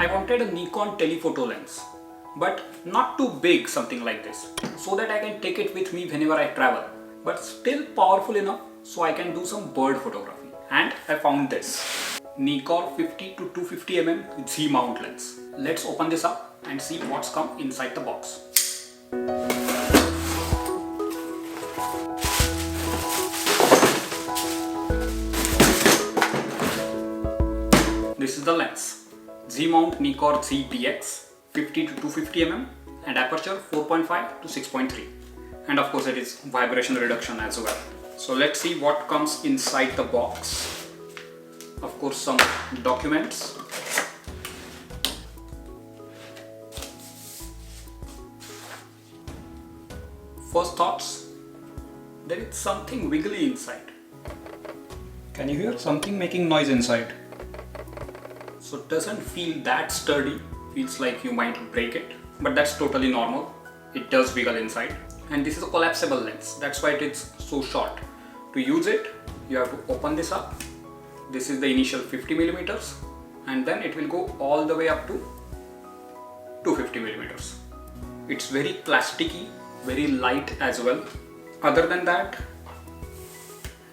I wanted a Nikon telephoto lens, but not too big, something like this, so that I can take it with me whenever I travel, but still powerful enough so I can do some bird photography. And I found this Nikkor 50 to 250 mm Z mount lens. Let's open this up and see what's come inside the box. This is the lens, Z mount Nikkor Z DX 50 to 250 mm and aperture 4.5 to 6.3, and of course it is vibration reduction as well. So let's see what comes inside the box. Of course, some documents. First thoughts, there is something wiggly inside. Can you hear something making noise inside? So it doesn't feel that sturdy, feels like you might break it, but that's totally normal. It does wiggle inside. And this is a collapsible lens, that's why it is so short. To use it, you have to open this up. This is the initial 50 millimeters, and then it will go all the way up to 250 millimeters. It's very plasticky, very light as well. Other than that,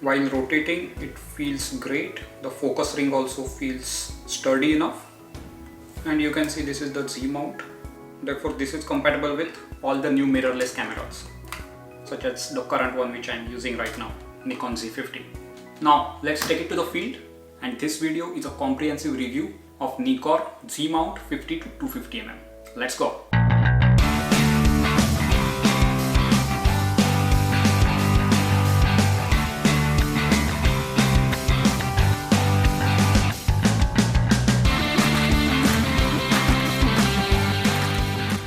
while rotating, it feels great. The focus ring also feels sturdy enough. And you can see this is the Z mount. Therefore, this is compatible with all the new mirrorless cameras, such as the current one which I am using right now, Nikon Z5. Now, let's take it to the field. And this video is a comprehensive review of Nikkor Z mount 50 to 250 mm. Let's go.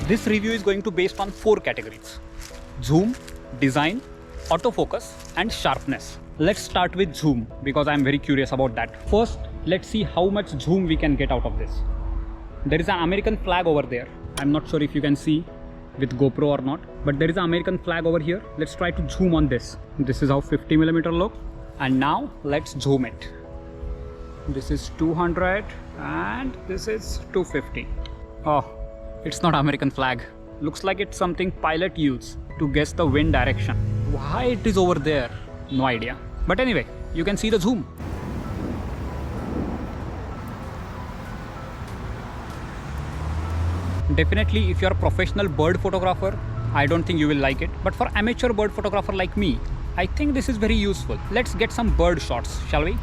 This review is going to be based on 4 categories: zoom, design, autofocus and sharpness. Let's start with zoom because I'm very curious about that. First, let's see how much zoom we can get out of this. There is an American flag over there. I'm not sure if you can see with GoPro or not, but there is an American flag over here. Let's try to zoom on this. This is how 50 mm look. And now let's zoom it. This is 200 and this is 250. Oh, it's not American flag. Looks like it's something pilot use to guess the wind direction. Why it is over there? No idea. But anyway, you can see the zoom. Definitely, if you are a professional bird photographer, I don't think you will like it. But for amateur bird photographer like me, I think this is very useful. Let's get some bird shots, shall we?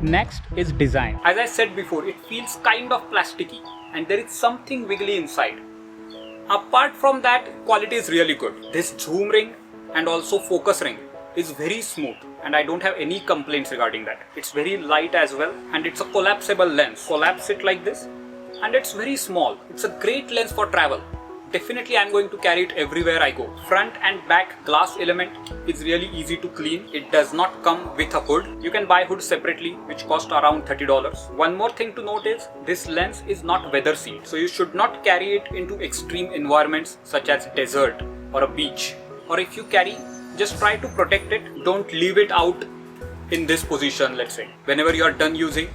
Next is design. As I said before, it feels kind of plasticky and there is something wiggly inside. Apart from that, quality is really good. This zoom ring and also focus ring is very smooth and I don't have any complaints regarding that. It's very light as well and it's a collapsible lens. Collapse it like this and it's very small. It's a great lens for travel. Definitely I'm going to carry it everywhere I go. Front and back glass element is really easy to clean. It does not come with a hood. You can buy hood separately, which cost around $30. One more thing to note is this lens is not weather sealed. So you should not carry it into extreme environments such as desert or a beach. Or if you carry, just try to protect it. Don't leave it out in this position, let's say. Whenever you are done using,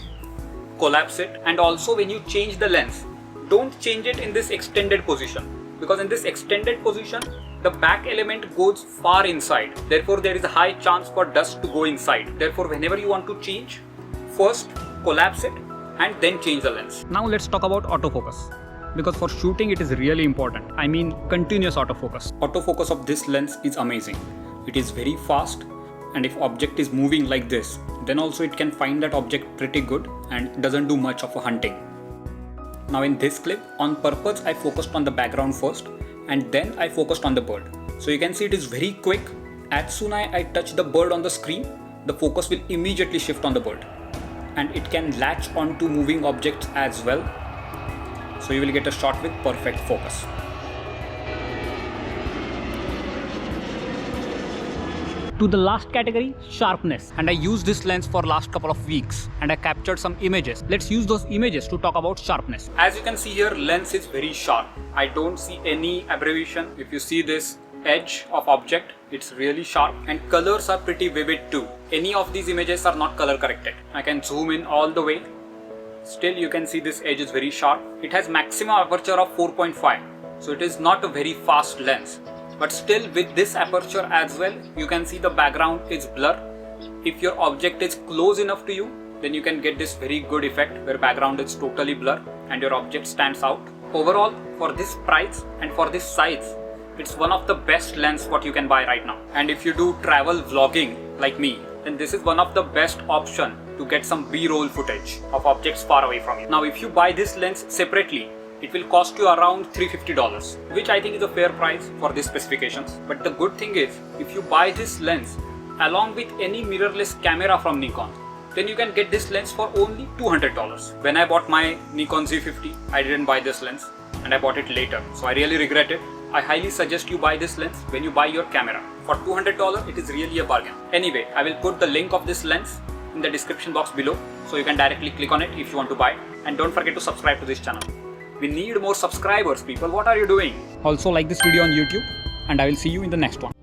collapse it. And also when you change the lens, don't change it in this extended position. Because in this extended position, the back element goes far inside. Therefore, there is a high chance for dust to go inside. Therefore, whenever you want to change, first collapse it and then change the lens. Now let's talk about autofocus. Because for shooting, it is really important. I mean, continuous autofocus. Autofocus of this lens is amazing. It is very fast. And if object is moving like this, then also it can find that object pretty good and doesn't do much of a hunting. Now in this clip, on purpose I focused on the background first and then I focused on the bird. So you can see it is very quick. As soon as I touch the bird on the screen, the focus will immediately shift on the bird. And it can latch onto moving objects as well. So you will get a shot with perfect focus. To the last category, sharpness. And I used this lens for last couple of weeks and I captured some images. Let's use those images to talk about sharpness. As you can see here, lens is very sharp. I don't see any aberration. If you see this edge of object, it's really sharp, and colors are pretty vivid too. Any of these images are not color corrected. I can zoom in all the way. Still you can see this edge is very sharp. It has maximum aperture of 4.5. So it is not a very fast lens. But still with this aperture as well, you can see the background is blur. If your object is close enough to you, then you can get this very good effect where background is totally blur and your object stands out. Overall, for this price and for this size, it's one of the best lens what you can buy right now. And if you do travel vlogging like me, then this is one of the best option to get some B-roll footage of objects far away from you. Now if you buy this lens separately, it will cost you around $350, which I think is a fair price for these specifications. But the good thing is, if you buy this lens along with any mirrorless camera from Nikon, then you can get this lens for only $200. When I bought my Nikon Z5, I didn't buy this lens and I bought it later. So I really regret it. I highly suggest you buy this lens when you buy your camera. For $200, it is really a bargain. Anyway, I will put the link of this lens in the description box below, so you can directly click on it if you want to buy it. And don't forget to subscribe to this channel. We need more subscribers, people. What are you doing? Also like this video on YouTube, and I will see you in the next one.